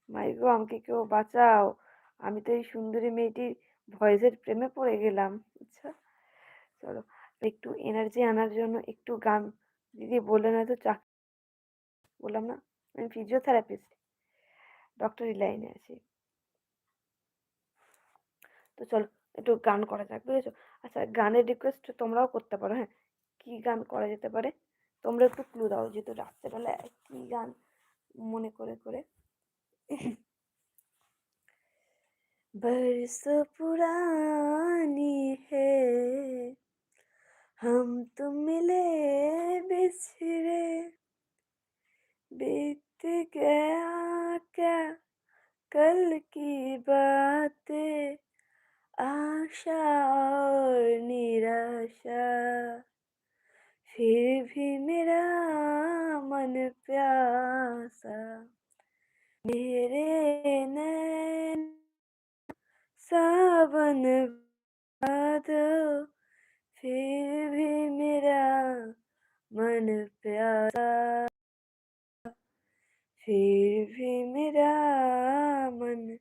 মাইগো আমাকে কেউ বাঁচাও। আমি তো এই সুন্দরী মেয়েটির ভয়েসের প্রেমে পড়ে গেলাম। আচ্ছা, চলো একটু এনার্জি আনার জন্য একটু গান দিদি বললেন হয়তো বললাম না আমি ফিজিওথেরাপিস্ট, ডক্টরি লাইনে আছি। তো চলো একটু গান করা যাক, বুঝেছো? আচ্ছা, গানের রিকোয়েস্ট তোমরাও করতে পারো, হ্যাঁ? কি গান করা যেতে পারে? তোমরা একটু ক্লু দাও, যেহেতু রাত্রেবেলায় কি গান মনে করে। बरसों पुरानी है, हम तुम मिले बिछड़े, बीत गया क्या कल की बातें, आशा और निराशा, फिर भी मेरा मन प्यासा, मेरे नैन सावन दो, फिर भी मेरा मन प्यासा, फिर भी मेरा मन